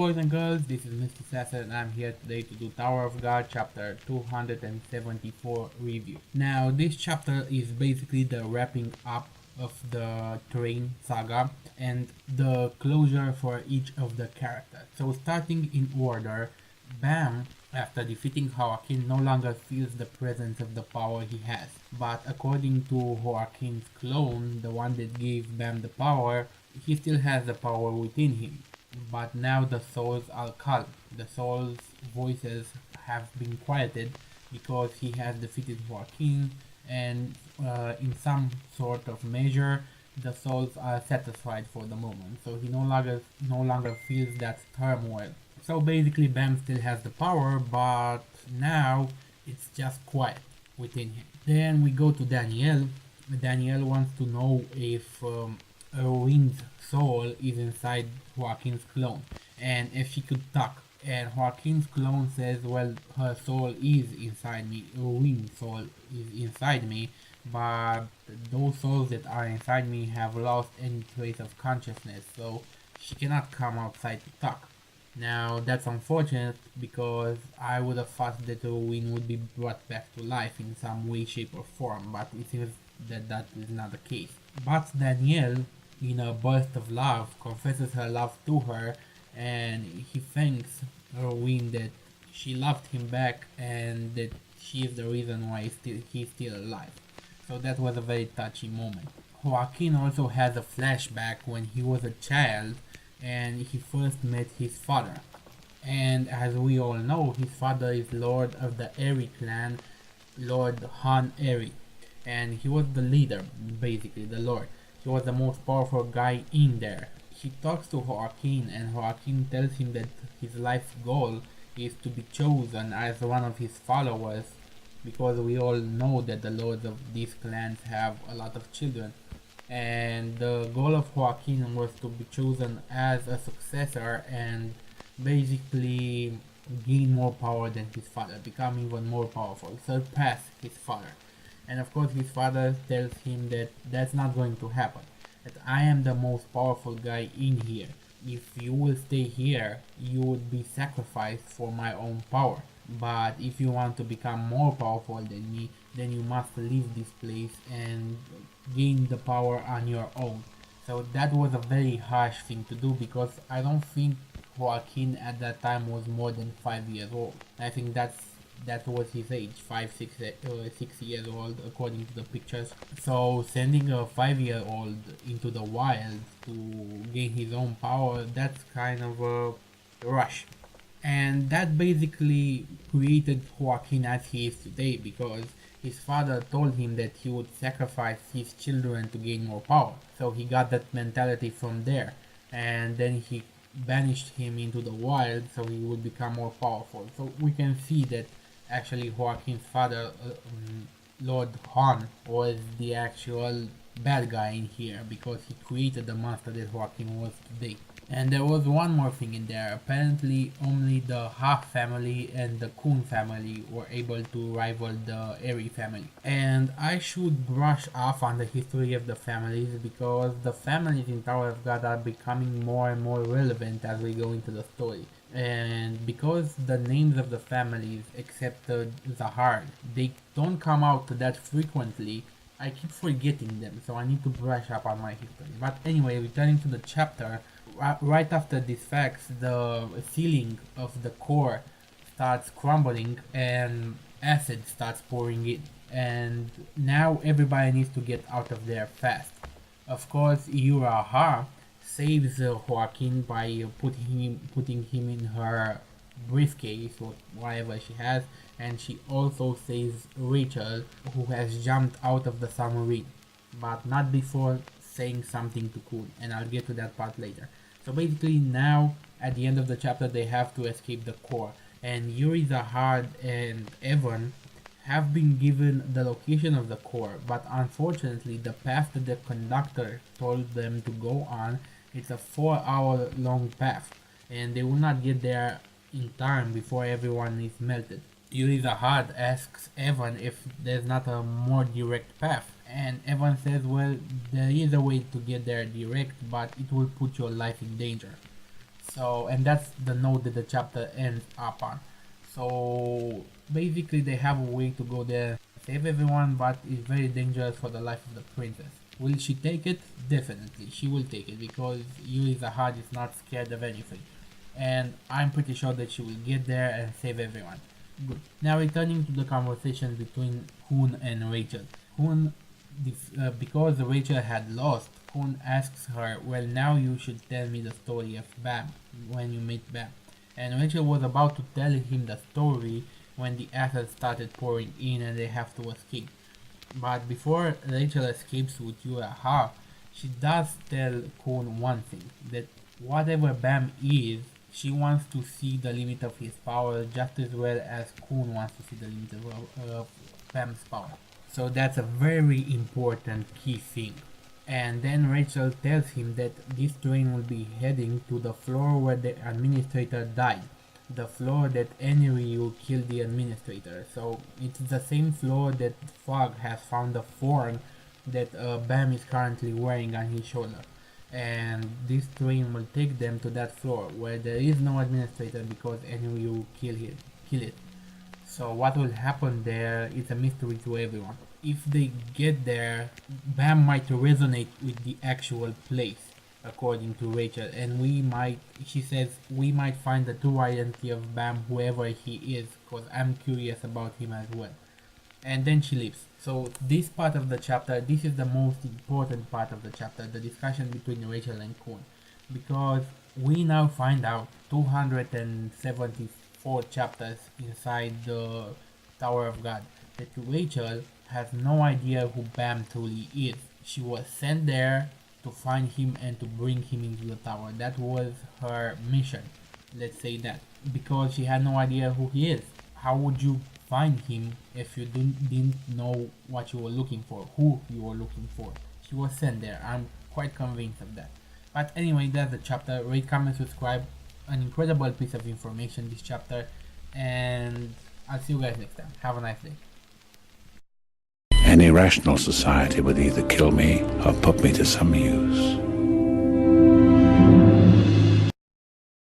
boys and girls, this is Mr. Sasser and I'm here today to do Tower of God chapter 274 review. Now this chapter is basically the wrapping up of the Terrain saga and the closure for each of the characters. So starting in order, Bam, after defeating Joaquin, no longer feels the presence of the power he has. But according to Joaquin's clone, the one that gave Bam the power, he still has the power within him. But now the souls are calm. The souls' voices have been quieted because he has defeated Joaquin, and in some sort of measure, the souls are satisfied for the moment. So he no longer feels that turmoil. So basically, Bam still has the power, but now it's just quiet within him. Then we go to Danielle. Danielle wants to know if Erwin's soul is inside Joaquin's clone, and if she could talk. And Joaquin's clone says, well, her soul is inside me, Erwin's soul is inside me, but those souls that are inside me have lost any trace of consciousness, so she cannot come outside to talk. Now that's unfortunate because I would have thought that Erwin would be brought back to life in some way, shape or form, but it seems that that is not the case. But Danielle, in a burst of love, confesses her love to her, and he thanks Erwin that she loved him back and that she is the reason why he's still alive. So that was a very touching moment. Joaquin also has a flashback when he was a child and he first met his father. And as we all know, his father is Lord of the Eri clan, Lord Han Eri. And he was the leader, basically, the Lord. He was the most powerful guy in there. He talks to Joaquin and Joaquin tells him that his life goal is to be chosen as one of his followers, because we all know that the lords of these clans have a lot of children. And the goal of Joaquin was to be chosen as a successor and basically gain more power than his father, become even more powerful, surpass his father. And of course his father tells him that that's not going to happen, that I am the most powerful guy in here. If you will stay here, you would be sacrificed for my own power. But if you want to become more powerful than me, then you must leave this place and gain the power on your own. So that was a very harsh thing to do because I don't think Joaquin at that time was more than 5 years old. I think that was his age, 6 years old according to the pictures. So sending a 5-year-old into the wild to gain his own power, that's kind of a rush. And that basically created Joaquin as he is today because his father told him that he would sacrifice his children to gain more power. So he got that mentality from there, and then he banished him into the wild so he would become more powerful. So we can see that actually Joaquin's father, Lord Han, was the actual bad guy in here because he created the monster that Joaquin was today. And there was one more thing in there. Apparently only the Ha family and the Kun family were able to rival the Eri family. And I should brush off on the history of the families because the families in Tower of God are becoming more and more relevant as we go into the story. And because the names of the families, except Zahar, they don't come out that frequently, I keep forgetting them, so I need to brush up on my history. But anyway, returning to the chapter, right after these facts, the ceiling of the core starts crumbling and acid starts pouring in. And now everybody needs to get out of there fast. Of course, Yuraha saves Joaquin by putting him in her briefcase or whatever she has, and she also saves Rachel, who has jumped out of the submarine, but not before saying something to Kun, and I'll get to that part later. So basically now, at the end of the chapter, they have to escape the core, and Yuri, Zahar, and Evan have been given the location of the core, but unfortunately the path that the conductor told them to go on, it's a 4-hour long path, and they will not get there in time before everyone is melted. Yuri Zahar asks Evan if there's not a more direct path, and Evan says, well, there is a way to get there direct, but it will put your life in danger. So, and that's the note that the chapter ends up on. So basically they have a way to go there, save everyone, but it's very dangerous for the life of the princess. Will she take it? Definitely, she will take it because Yuri Zahad is not scared of anything. And I'm pretty sure that she will get there and save everyone. Good. Now returning to the conversation between Hoon and Rachel. Hoon, because Rachel had lost, Hoon asks her, well, now you should tell me the story of Bam, when you meet Bam. And Rachel was about to tell him the story when the assets started pouring in and they have to escape. But before Rachel escapes with Yuraha, she does tell Khun one thing, that whatever Bam is, she wants to see the limit of his power just as well as Khun wants to see the limit of Bam's power. So that's a very important key thing. And then Rachel tells him that this train will be heading to the floor where the administrator died. The floor that Enryu killed the administrator. So it's the same floor that Fog has found the thorn that Bam is currently wearing on his shoulder. And this train will take them to that floor where there is no administrator because Enryu killed it. So what will happen there is a mystery to everyone. If they get there, Bam might resonate with the actual place, according to Rachel, and she says, we might find the true identity of Bam, whoever he is, because I'm curious about him as well. And then she leaves. So this part of the chapter, this is the most important part of the chapter, the discussion between Rachel and Khun, because we now find out 274 chapters inside the Tower of God that Rachel has no idea who Bam truly is. She was sent there to find him and to bring him into the tower. That was her mission, let's say that, because she had no idea who he is. How would you find him if you didn't know what you were looking for, who you were looking for? She was sent there. I'm quite convinced of that. But anyway, that's the chapter. Rate, comment, subscribe. An incredible piece of information, this chapter, and I'll see you guys next time. Have a nice day. Any rational society would either kill me or put me to some use.